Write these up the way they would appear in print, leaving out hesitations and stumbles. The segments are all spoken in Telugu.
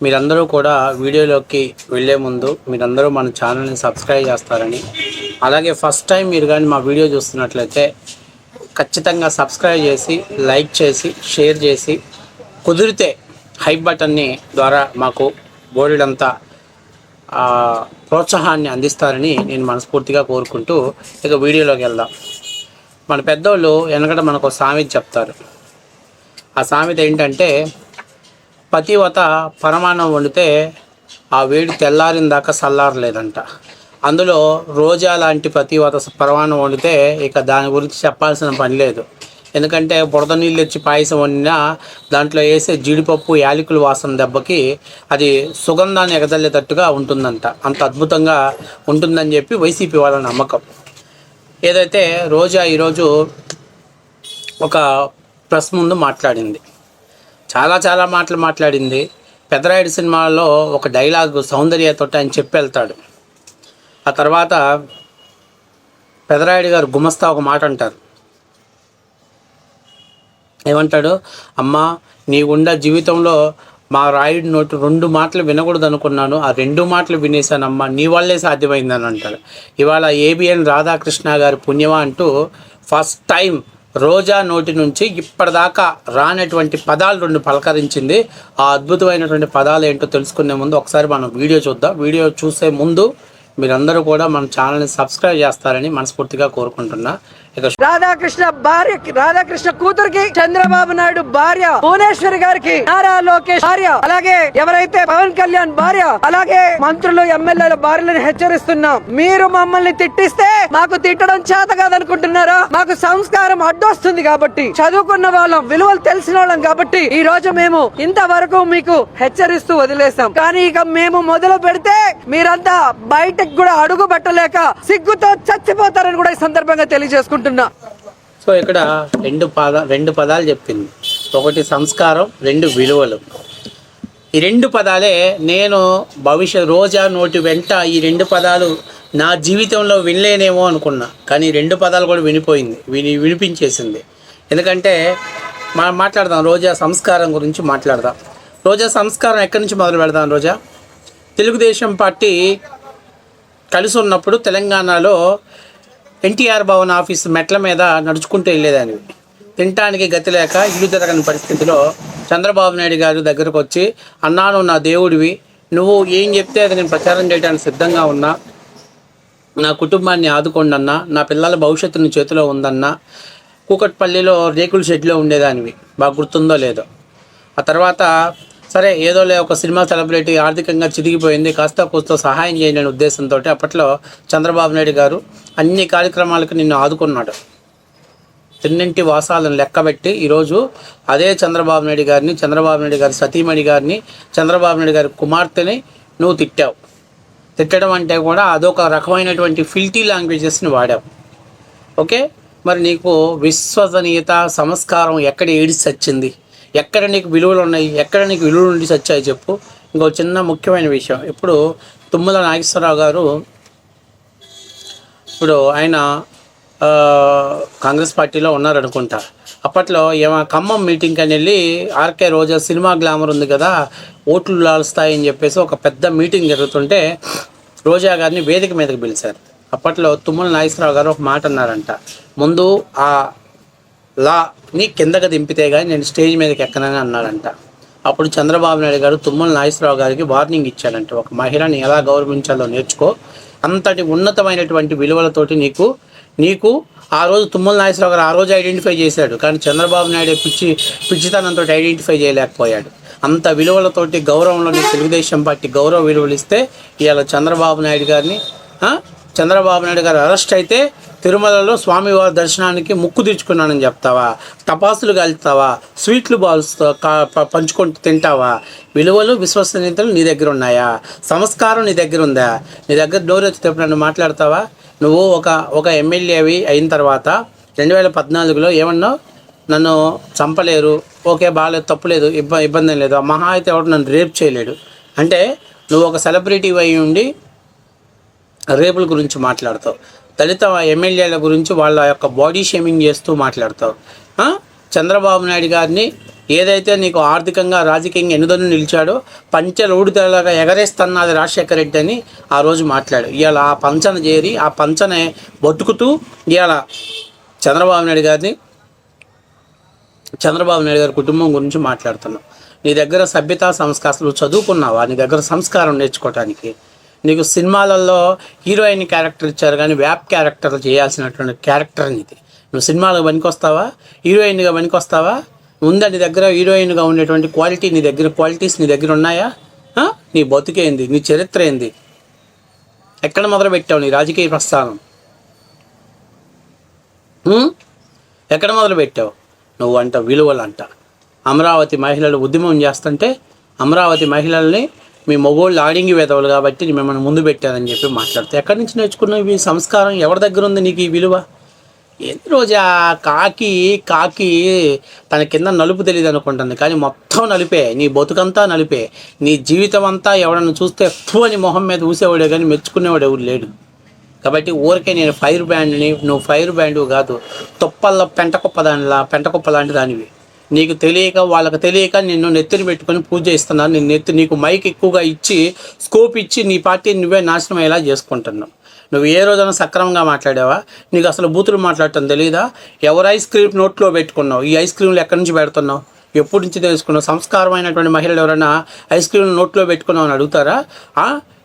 మీరందరూ కూడా వీడియోలోకి వెళ్ళే ముందు మీరందరూ మన ఛానల్ని సబ్స్క్రైబ్ చేస్తారని, అలాగే ఫస్ట్ టైం మీరు కానీ మా వీడియో చూస్తున్నట్లయితే ఖచ్చితంగా సబ్స్క్రైబ్ చేసి, లైక్ చేసి, షేర్ చేసి, కుదిరితే హైప్ బటన్ని ద్వారా మాకు బోలెడంతా ప్రోత్సాహాన్ని అందిస్తారని నేను మనస్ఫూర్తిగా కోరుకుంటూ ఇక వీడియోలోకి వెళ్దాం. మన పెద్దోళ్ళు వెనకట మనకు సామెత చెప్తారు. ఆ సామెత ఏంటంటే, పతివత పరమాన్నం వండితే ఆ వేడి తెల్లారిన దాకా చల్లారలేదంట. అందులో రోజా లాంటి పతివత పరమాన్నం వండితే ఇక దాని గురించి చెప్పాల్సిన పని లేదు. ఎందుకంటే బురద నీళ్ళు తెచ్చి పాయసం వండినా దాంట్లో వేసే జీడిపప్పు యాలకుల వాసన దెబ్బకి అది సుగంధాన్ని ఎగదల్లేటట్టుగా ఉంటుందంట. అంత అద్భుతంగా ఉంటుందని చెప్పి వైసీపీ వాళ్ళ నమ్మకం. ఏదైతే రోజా ఈరోజు ఒక ప్రెస్ ముందు మాట్లాడింది, చాలా మాటలు మాట్లాడింది. పెదరాయుడు సినిమాలో ఒక డైలాగ్ సౌందర్యతో ఆయన చెప్పి వెళ్తాడు. ఆ తర్వాత పెదరాయుడు గారు గుమస్తా ఒక మాట అంటారు. ఏమంటాడు? అమ్మా, నీ గుండా జీవితంలో మా రాయుడి నోటి 2 మాటలు వినకూడదు అనుకున్నాను, ఆ 2 మాటలు వినేశానమ్మా, నీ వల్లే సాధ్యమైందని అంటాడు. ఇవాళ ఏబిఎన్ రాధాకృష్ణ గారి పుణ్యమా అంటూ ఫస్ట్ టైం రోజా నోటి నుంచి ఇప్పటిదాకా రానటువంటి పదాలు 2 పలకరించింది. ఆ అద్భుతమైనటువంటి పదాలు ఏంటో తెలుసుకునే ముందు ఒకసారి మనం వీడియో చూద్దాం. వీడియో చూసే ముందు మీరందరూ కూడా మన ఛానల్ని సబ్స్క్రైబ్ చేస్తారని మనస్ఫూర్తిగా కోరుకుంటున్నా. రాధాకృష్ణ భార్య, రాధాకృష్ణ కూతురికి, చంద్రబాబు నాయుడు భార్య భువనేశ్వరి గారికి, నారా లోకేష్ భార్య, అలాగే ఎవరైతే పవన్ కళ్యాణ్ భార్య, అలాగే మంత్రులు ఎమ్మెల్యేల భార్యలను హెచ్చరిస్తున్నాం. మీరు మమ్మల్ని తిట్టిస్తే మాకు తిట్టడం చేత కాదనుకుంటున్నారా? మాకు సంస్కారం అడ్డొస్తుంది కాబట్టి, చదువుకున్న వాళ్ళం, విలువలు తెలిసిన వాళ్ళం కాబట్టి ఈ రోజు మేము ఇంతవరకు మీకు హెచ్చరిస్తూ వదిలేసాం. కానీ ఇక మేము మొదలు పెడితే మీరంతా బయటకు కూడా అడుగు పెట్టలేక సిగ్గుతో చచ్చిపోతారని కూడా ఈ సందర్భంగా తెలియజేసుకుంటున్నాం. సో ఇక్కడ రెండు పదాలు చెప్పింది. ఒకటి సంస్కారం, 2 విలువలు. ఈ 2 పదాలే నేను రోజా నోటి వెంట ఈ 2 పదాలు నా జీవితంలో వినలేనేమో అనుకున్నా. కానీ 2 పదాలు కూడా వినిపించేసింది. ఎందుకంటే మనం మాట్లాడదాం, రోజా సంస్కారం గురించి మాట్లాడదాం. రోజా సంస్కారం ఎక్కడి నుంచి మొదలు పెడదాం? రోజా తెలుగుదేశం పార్టీ కలిసి ఉన్నప్పుడు తెలంగాణలో ఎన్టీఆర్ భవన్ ఆఫీస్ మెట్ల మీద నడుచుకుంటూ వెళ్ళేదాన్ని. తినటానికి గతి లేక ఇల్లు తిరగని పరిస్థితిలో చంద్రబాబు నాయుడు గారి దగ్గరకు వచ్చి, అన్నా నువ్వు నా దేవుడివి, నువ్వు ఏం చెప్తే అది నేను ప్రచారం చేయడానికి సిద్ధంగా ఉన్నా, నా కుటుంబాన్ని ఆదుకోండి అన్నా, నా పిల్లల భవిష్యత్తు నీ చేతిలో ఉందన్నా. కూకట్పల్లిలో రేకుల షెడ్లో ఉండేదానివి, బాగా గుర్తుందో లేదో. ఆ తర్వాత సరే ఏదోలే, ఒక సినిమా సెలబ్రిటీ ఆర్థికంగా చిరిగిపోయింది, కాస్త కూస్తో సహాయం చేయలేని ఉద్దేశంతో అప్పట్లో చంద్రబాబు నాయుడు గారు అన్ని కార్యక్రమాలకు నిన్ను ఆదుకున్నాడు. తిన్నింటి వాసాలను లెక్కబెట్టి ఈరోజు అదే చంద్రబాబు నాయుడు గారిని, చంద్రబాబు నాయుడు గారి సతీమణి గారిని, చంద్రబాబు నాయుడు గారి కుమార్తెని నువ్వు తిట్టావు. తిట్టడం అంటే కూడా అదొక రకమైనటువంటి ఫిల్టీ లాంగ్వేజెస్ని వాడావు. ఓకే, మరి నీకు విశ్వసనీయత, సంస్కారం ఎక్కడ ఏడిసి వచ్చింది? ఎక్కడ నీకు విలువలు ఉన్నాయి? ఎక్కడ నీకు విలువలు ఉండి వచ్చాయి చెప్పు. ఇంకో చిన్న ముఖ్యమైన విషయం, ఇప్పుడు తుమ్మల నాగేశ్వరరావు గారు ఇప్పుడు ఆయన కాంగ్రెస్ పార్టీలో ఉన్నారనుకుంటా. అప్పట్లో ఖమ్మం మీటింగ్ అని వెళ్ళి ఆర్కే రోజా సినిమా గ్లామర్ ఉంది కదా, ఓట్లు లాలుస్తాయని చెప్పేసి ఒక పెద్ద మీటింగ్ జరుగుతుంటే రోజా గారిని వేదిక మీదకి పిలిచారు. అప్పట్లో తుమ్మల నాగేశ్వరరావు గారు ఒక మాట అన్నారంట, ముందు ఆ లాని కిందకి దింపితే కానీ నేను స్టేజ్ మీదకి ఎక్కనని అన్నాడంట. అప్పుడు చంద్రబాబు నాయుడు గారు తుమ్మల నాగేశ్వరరావు గారికి వార్నింగ్ ఇచ్చాడంట, ఒక మహిళని ఎలా గౌరవించాలో నేర్చుకో, అంతటి ఉన్నతమైనటువంటి విలువలతోటి నీకు ఆ రోజు తుమ్మల నాగేశ్వరరావు గారు ఆ రోజు ఐడెంటిఫై చేశాడు, కానీ చంద్రబాబు నాయుడు పిచ్చితనంతో ఐడెంటిఫై చేయలేకపోయాడు. అంత విలువలతోటి గౌరవంలో తెలుగుదేశం పార్టీ గౌరవ విలువలు ఇస్తే ఇవాళ చంద్రబాబు నాయుడు గారు అరెస్ట్ అయితే తిరుమలలో స్వామివారి దర్శనానికి ముక్కు తీర్చుకున్నానని చెప్తావా? టపాసులు కాల్తావా? స్వీట్లు బాల్స్తో పంచుకుంటూ తింటావా? విలువలు, విశ్వసనీయతలు నీ దగ్గర ఉన్నాయా? సంస్కారం నీ దగ్గర ఉందా? నీ దగ్గర డోర్ వచ్చి నన్ను మాట్లాడతావా? నువ్వు ఒక ఎమ్మెల్యేవి అయిన తర్వాత 2014లో ఏమన్నావు? నన్ను చంపలేరు, ఓకే బాగాలేదు, తప్పులేదు, ఇబ్బంది లేదు, మహా అయితే ఎవరు నన్ను రేప్ చేయలేడు అంటే నువ్వు ఒక సెలబ్రిటీ అయి ఉండి రేపుల గురించి మాట్లాడతావు. దళిత ఎమ్మెల్యేల గురించి వాళ్ళ యొక్క బాడీ షేమింగ్ చేస్తూ మాట్లాడతావు. చంద్రబాబు నాయుడు గారిని ఏదైతే నీకు ఆర్థికంగా రాజకీయంగా ఎన్నుదన్ను నిలిచాడో పంచెలు ఊడితేలాగా ఎగరేస్తున్నది రాజశేఖర రెడ్డి అని ఆ రోజు మాట్లాడు. ఇవాళ ఆ పంచన చేరి ఆ పంచనే బతుకుతూ ఇవాళ చంద్రబాబు నాయుడు గారి కుటుంబం గురించి మాట్లాడుతున్నావు. నీ దగ్గర సభ్యతా సంస్కారాలు చదువుకున్నావా? నీ దగ్గర సంస్కారం నేర్చుకోవటానికి నీకు సినిమాలలో హీరోయిన్ క్యారెక్టర్ ఇచ్చారు కానీ వ్యాప్ క్యారెక్టర్లు చేయాల్సినటువంటి క్యారెక్టర్ ఇది. నువ్వు సినిమాలకు పనికొస్తావా? హీరోయిన్గా పనికొస్తావా? ఉందా నీ దగ్గర హీరోయిన్గా ఉండేటువంటి క్వాలిటీస్ నీ దగ్గర ఉన్నాయా? నీ బతుకేంది? నీ చరిత్ర ఏంది? ఎక్కడ మొదలుపెట్టావు నీ రాజకీయ ప్రస్థానం? ఎక్కడ మొదలుపెట్టావు? నువ్వు అంట విలువలు అంట. అమరావతి మహిళలు ఉద్యమం చేస్తుంటే అమరావతి మహిళల్ని మీ మొగోళ్ళు ఆడింగి వేదవులు కాబట్టి మిమ్మల్ని ముందు పెట్టారని చెప్పి మాట్లాడుతావు. ఎక్కడి నుంచి నేర్చుకున్నావు ఈ సంస్కారం? ఎవరి దగ్గర ఉంది నీకు ఈ విలువ? ఏంది రోజా కాకి తన కింద నలుపు తెలియదు అనుకుంటుంది కానీ మొత్తం నలిపే. నీ బతుకంతా నలిపే. నీ జీవితం అంతా ఎవడన్నా చూస్తే అని మొహం మీద ఊసేవాడే కానీ మెచ్చుకునేవాడు ఎవరు లేడు. కాబట్టి ఊరికే నేను ఫైర్ బ్యాండ్ని, నువ్వు ఫైర్ బ్యాండ్ కాదు, తుప్పల్లో పెంటకుప్ప లాంటి దానివి. నీకు తెలియక వాళ్ళకి తెలియక నిన్ను నెత్తిని పెట్టుకొని పూజ చేస్తున్నాను. నీకు మైక్ ఎక్కువగా ఇచ్చి స్కోప్ ఇచ్చి నీ పార్టీని నువ్వే నాశనం అయ్యేలా చేసుకుంటున్నావు. నువ్వు ఏ రోజైనా సక్రమంగా మాట్లాడావా? నీకు అసలు బూతులు మాట్లాడటం తెలీదా? ఎవరు ఐస్ క్రీమ్ నోట్లో పెట్టుకున్నావు? ఈ ఐస్ క్రీమ్లు ఎక్కడి నుంచి పెడుతున్నావు? ఎప్పటి నుంచి తెలుసుకున్నావు? సంస్కారమైనటువంటి మహిళలు ఎవరైనా ఐస్ క్రీమ్ నోట్లో పెట్టుకున్నావు అని అడుగుతారా?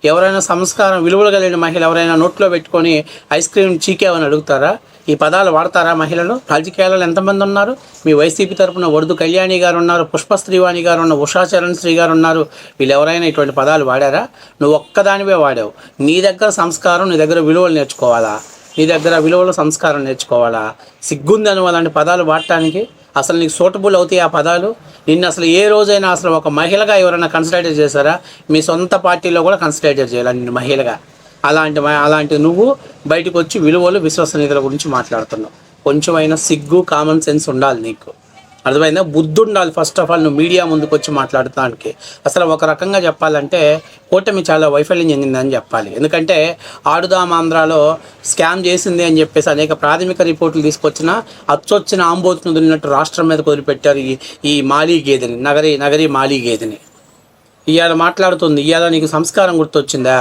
ఎవరైనా సంస్కారం విలువలు కలిగిన మహిళ ఎవరైనా నోట్లో పెట్టుకొని ఐస్ క్రీమ్ చీకేవని అడుగుతారా? ఈ పదాలు వాడతారా మహిళలు? రాజకీయాలలో ఎంతమంది ఉన్నారు? మీ వైసీపీ తరఫున వరదు కళ్యాణి గారు ఉన్నారు, పుష్ప శ్రీవాణి గారు ఉన్నారు, ఉషాచరణ్ శ్రీ గారు ఉన్నారు. వీళ్ళు ఎవరైనా ఇటువంటి పదాలు వాడారా? నువ్వు ఒక్కదానివే వాడావు. నీ దగ్గర సంస్కారం, నీ దగ్గర విలువలు నేర్చుకోవాలా? నీ దగ్గర విలువలు సంస్కారం నేర్చుకోవాలా? సిగ్గుంది అని అలాంటి పదాలు వాడటానికి? అసలు నీకు సూటబుల్ అవుతాయి ఆ పదాలు? నిన్ను అసలు ఏ రోజైనా అసలు ఒక మహిళగా ఎవరైనా కన్సిడర్ చేశారా? మీ సొంత పార్టీలో కూడా కన్సిడర్ చేయాలి నిన్ను మహిళగా. అలాంటి నువ్వు బయటకు వచ్చి విలువలు విశ్వసనీయతల గురించి మాట్లాడుతున్నావు. కొంచెమైనా సిగ్గు, కామన్ సెన్స్ ఉండాలి నీకు. అర్థమైందా? బుద్ధి ఉండాలి ఫస్ట్ ఆఫ్ ఆల్ నువ్వు మీడియా ముందుకు వచ్చి మాట్లాడటానికి. అసలు ఒక రకంగా చెప్పాలంటే కూటమి చాలా వైఫల్యం చెందిందని చెప్పాలి. ఎందుకంటే ఆడుదాం ఆంధ్రాలో స్కామ్ చేసింది అని చెప్పేసి అనేక ప్రాథమిక రిపోర్టులు తీసుకొచ్చిన అచ్చొచ్చిన ఆంబోతును వదిలినట్టు రాష్ట్రం మీద వదిలిపెట్టారు ఈ మాలీ గేదెని, నగరి మాలీ గేదెని. ఇవాళ మాట్లాడుతుంది. ఇవాళ నీకు సంస్కారం గుర్తొచ్చిందా?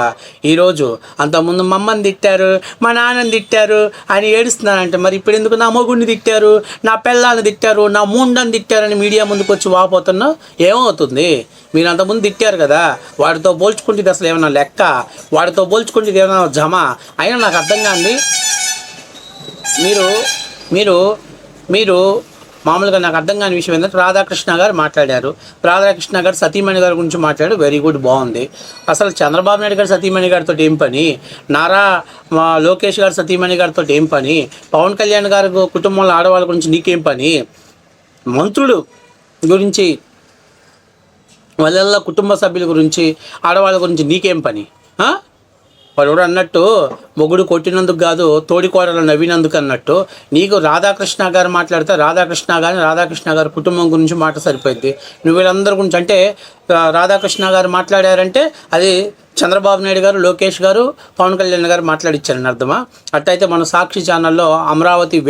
ఈరోజు అంతకుముందు మమ్మల్ని తిట్టారు, మా నాన్నని తిట్టారు అని ఏడుస్తున్నానంటే మరి ఇప్పుడు ఎందుకు నా మొగుడిని తిట్టారు, నా పిల్లల్ని తిట్టారు, నా ముండని తిట్టారని మీడియా ముందుకు వచ్చి వాపోతున్నావు? ఏమవుతుంది? మీరు అంతకుముందు తిట్టారు కదా, వాడితో పోల్చుకుంటే ఇది అసలు ఏమన్నా లెక్క? వాడితో పోల్చుకుంటే ఇది ఏమన్నా జమ? అయినా నాకు అర్థం కాంది. మీరు మామూలుగా నాకు అర్థం కాని విషయం ఏంటంటే రాధాకృష్ణ గారు మాట్లాడారు. రాధాకృష్ణ గారు సతీమణి గారి గురించి మాట్లాడారు. వెరీ గుడ్, బాగుంది. అసలు చంద్రబాబు నాయుడు గారు సతీమణి గారితో ఏం పని? లోకేష్ గారు సతీమణి గారితో ఏం పని? పవన్ కళ్యాణ్ గారి కుటుంబంలో ఆడవాళ్ళ గురించి నీకేం పని? మంత్రులు గురించి, వాళ్ళ కుటుంబ సభ్యుల గురించి, ఆడవాళ్ళ గురించి నీకేం పని? వాడు కూడా అన్నట్టు మొగుడు కొట్టినందుకు కాదు తోడికోడలు నవ్వినందుకు అన్నట్టు నీకు రాధాకృష్ణ గారు మాట్లాడితే రాధాకృష్ణ గారి కుటుంబం గురించి మాట సరిపోయింది. నువ్వు వీళ్ళందరి గురించి అంటే రాధాకృష్ణ గారు మాట్లాడారంటే అది చంద్రబాబు నాయుడు గారు, లోకేష్ గారు, పవన్ కళ్యాణ్ గారు మాట్లాడిచ్చారని అర్థమా? అట్టయితే మన సాక్షి ఛానల్లో అమరావతి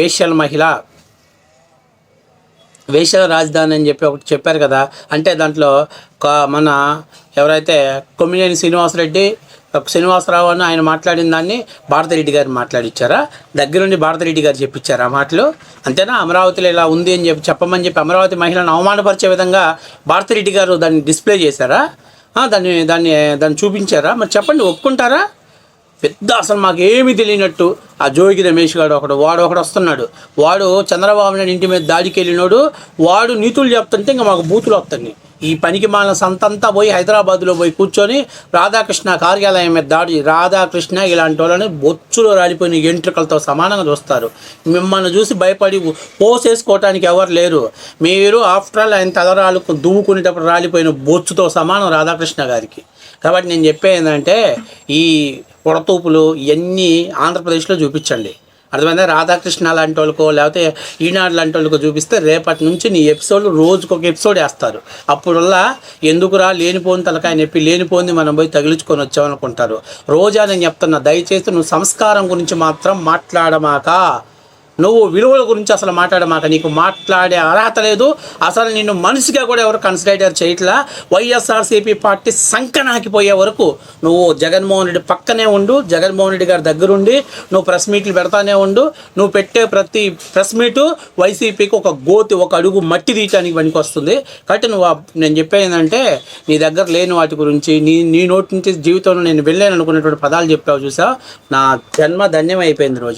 వేశ్యల రాజధాని అని చెప్పి ఒకటి చెప్పారు కదా. అంటే దాంట్లో మన ఎవరైతే కొమ్మినేని శ్రీనివాసరావు అని ఆయన మాట్లాడిన దాన్ని భారతిరెడ్డి గారు మాట్లాడిచ్చారా? దగ్గరుండి భారతిరెడ్డి గారు చెప్పించారా మాటలు? అంతేనా? అమరావతిలో ఇలా ఉంది అని చెప్పమని చెప్పి అమరావతి మహిళలను అవమానపరిచే విధంగా భారతిరెడ్డి గారు దాన్ని డిస్ప్లే చేశారా? దాన్ని చూపించారా? మరి చెప్పండి, ఒప్పుకుంటారా? పెద్ద అసలు మాకు ఏమీ తెలియనట్టు ఆ జోగి రమేష్ గారు వాడు ఒకడు వస్తున్నాడు. వాడు చంద్రబాబు నాయుడు ఇంటి మీద దాడికి వెళ్ళినాడు. వాడు నీతులు చెప్తుంటే ఇంకా మాకు బూతులు వస్తాయి. ఈ పనికి మాలిన సంతంతా పోయి హైదరాబాద్లో పోయి కూర్చొని రాధాకృష్ణ కార్యాలయం మీద దాడి, రాధాకృష్ణ ఇలాంటి వాళ్ళని బొచ్చులో రాలిపోయిన ఎంట్రుకలతో సమానంగా చూస్తారు. మిమ్మల్ని చూసి భయపడి పోసేసుకోవటానికి ఎవరు లేరు. మీరు ఆఫ్టర్ ఆల్ ఆయన తలరాలకు దువ్వుకునేటప్పుడు రాలిపోయిన బొచ్చుతో సమానం రాధాకృష్ణ గారికి. కాబట్టి నేను చెప్పేది ఏంటంటే ఈ పొడతూపులు ఇవన్నీ ఆంధ్రప్రదేశ్లో చూపించండి. అర్థమైందా? రాధాకృష్ణ లాంటి వాళ్ళకో లేకపోతే ఈనాడు లాంటి వాళ్ళకో చూపిస్తే రేపటి నుంచి నీ ఎపిసోడ్ రోజుకొక ఎపిసోడ్ వేస్తారు. అప్పుడల్లా ఎందుకురా లేనిపోని తలకాయ నొప్పి, లేనిపోని మనం పోయి తగిలించుకొని వచ్చామనుకుంటారు. రోజా నేను చెప్తున్నా, దయచేసి నువ్వు సంస్కారం గురించి మాత్రం మాట్లాడమాక. నువ్వు విలువల గురించి అసలు మాట్లాడమాక. నీకు మాట్లాడే అర్హత లేదు. అసలు నిన్ను మనిషిగా కూడా ఎవరు కన్సిడర్ చేయట్లా. వైఎస్ఆర్సీపీ పార్టీ సంకనాకిపోయే వరకు నువ్వు జగన్మోహన్ రెడ్డి పక్కనే ఉండు, జగన్మోహన్ రెడ్డి గారి దగ్గరుండి నువ్వు ప్రెస్ మీట్లు పెడతానే ఉండు. నువ్వు పెట్టే ప్రతి ప్రెస్ మీటు వైసీపీకి ఒక అడుగు మట్టి తీయటానికి పనికి వస్తుంది. కాబట్టి నేను చెప్పేది ఏంటంటే, నీ దగ్గర లేని వాటి గురించి నీ నోటి నుంచి జీవితంలో నేను వెళ్ళాను అనుకునేటువంటి పదాలు చెప్పావు చూసా. నా జన్మ ధన్యం అయిపోయింది రోజా.